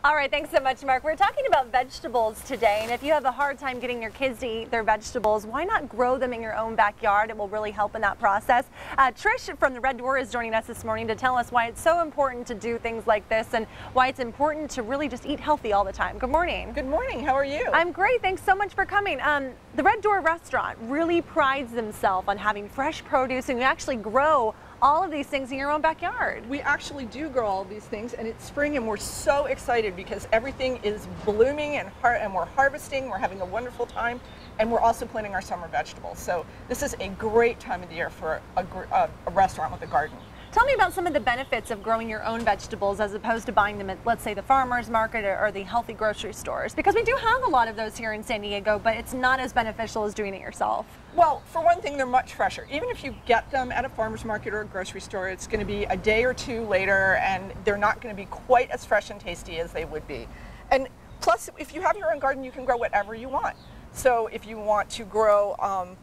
All right, thanks so much, Mark. We're talking about vegetables today, and if you have a hard time getting your kids to eat their vegetables, why not grow them in your own backyard? It will really help in that process. Trish from the Red Door is joining us this morning to tell us why it's so important to do things like this and why it's important to really just eat healthy all the time. Good morning. Good morning. How are you? I'm great. Thanks so much for coming. The Red Door restaurant really prides themselves on having fresh produce, and you actually grow all of these things in your own backyard. We actually do grow all these things, and it's spring, and we're so excited because everything is blooming and we're harvesting. We're having a wonderful time, and we're also planting our summer vegetables. So this is a great time of the year for a restaurant with a garden. Tell me about some of the benefits of growing your own vegetables as opposed to buying them at, let's say, the farmer's market or the healthy grocery stores, because we do have a lot of those here in San Diego, but it's not as beneficial as doing it yourself. Well, for one thing, they're much fresher. Even if you get them at a farmer's market or a grocery store, it's going to be a day or two later, and they're not going to be quite as fresh and tasty as they would be. And plus, if you have your own garden, you can grow whatever you want. So if you want to grow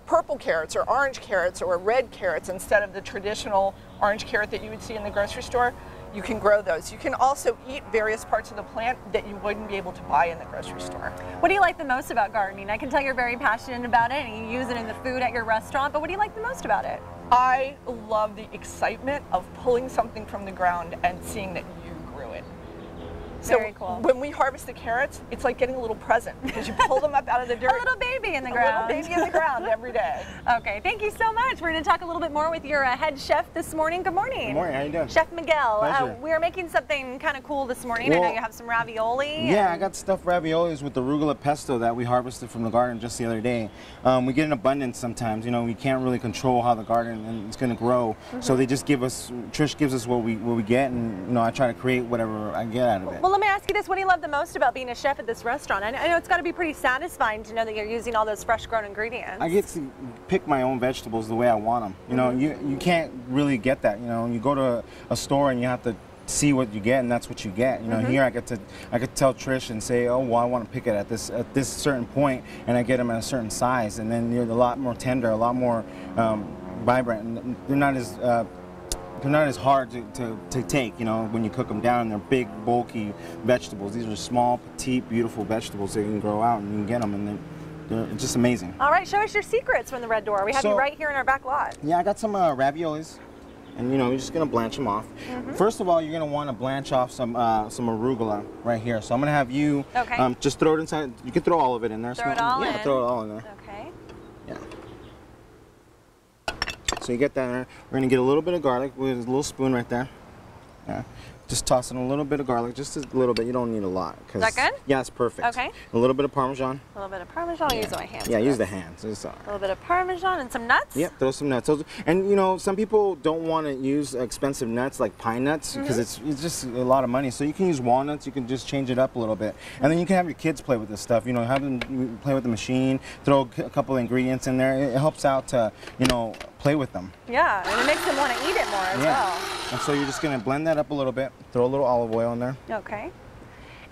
purple carrots or orange carrots or red carrots instead of the traditional orange carrot that you would see in the grocery store, you can grow those. You can also eat various parts of the plant that you wouldn't be able to buy in the grocery store. What do you like the most about gardening? I can tell you're very passionate about it and you use it in the food at your restaurant, but what do you like the most about it? I love the excitement of pulling something from the ground and seeing that you grew it. Very cool. When we harvest the carrots, it's like getting a little present because you pull them up out of the dirt. A little baby in the ground. A little baby in the ground every day. Okay, thank you so much. We're going to talk a little bit more with your head chef this morning. Good morning. Good morning. How you doing? Chef Miguel. Pleasure. We are making something kind of cool this morning. I know you have some ravioli. Yeah, I got stuffed raviolis with the arugula pesto that we harvested from the garden just the other day. We get an abundance sometimes. You know, we can't really control how the garden is going to grow. So they just give us, Trish gives us what we get, and you know, I try to create whatever I get out of it. Well, let me ask you this. What do you love the most about being a chef at this restaurant? I know it's got to be pretty satisfying to know that you're using all those fresh grown ingredients. I get to pick my own vegetables the way I want them. You know, you can't really get that. You know, you go to a store and you have to see what you get, and that's what you get. You know, here I could tell Trish and say, oh, well, I want to pick it at this certain point, and I get them at a certain size, and then they're a lot more tender, a lot more vibrant, and they're not as hard to take, you know, when you cook them down. They're big, bulky vegetables. These are small, petite, beautiful vegetables that you can grow out and you can get them, and they're just amazing. All right, show us your secrets from the Red Door. We have you right here in our back lot. Yeah, I got some raviolis, and you know, you're just gonna blanch them off. First of all, you're gonna want to blanch off some arugula right here. So I'm gonna have you just throw it inside. You can throw all of it in there. Throw it all in. Yeah, throw it all in there. Okay. Yeah. So you get that in there. We're gonna get a little bit of garlic with a little spoon right there. Yeah. Just toss in a little bit of garlic, just a little bit. You don't need a lot. Is that good? Yeah, it's perfect. Okay. A little bit of Parmesan. A little bit of Parmesan. I'll use my hands. Yeah, use the hands. It's all right. A little bit of Parmesan and some nuts. Yep, throw some nuts. And you know, some people don't want to use expensive nuts like pine nuts because it's just a lot of money. So you can use walnuts. You can just change it up a little bit, and then you can have your kids play with this stuff. You know, have them play with the machine. Throw a couple of ingredients in there. It helps out to, you know, play with them. Yeah, and it makes them want to eat it more as well. And so you're just going to blend that up a little bit. Throw a little olive oil in there. Okay.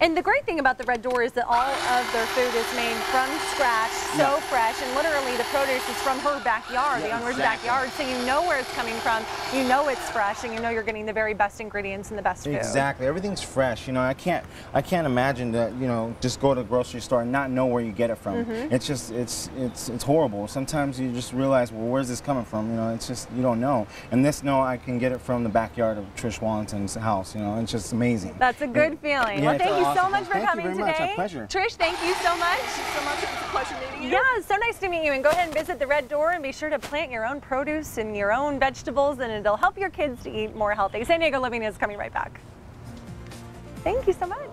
And the great thing about the Red Door is that all of their food is made from scratch, so fresh, and literally the produce is from her backyard, the owner's backyard, so you know where it's coming from, you know it's fresh, and you know you're getting the very best ingredients and the best food. Exactly, everything's fresh. You know, I can't imagine that, you know, just go to the grocery store and not know where you get it from. It's just, it's horrible. Sometimes you just realize, well, where's this coming from? You know, it's just, you don't know. And this, no, I can get it from the backyard of Trish Wallington's house. You know, it's just amazing. That's a good feeling. Yeah, well, thank you so much for coming today. Much. A pleasure. Trish, thank you so much. Thank you so much. It was a pleasure meeting you. Yeah, it's so nice to meet you. And go ahead and visit the Red Door and be sure to plant your own produce and your own vegetables, and it'll help your kids to eat more healthy. San Diego Living is coming right back. Thank you so much.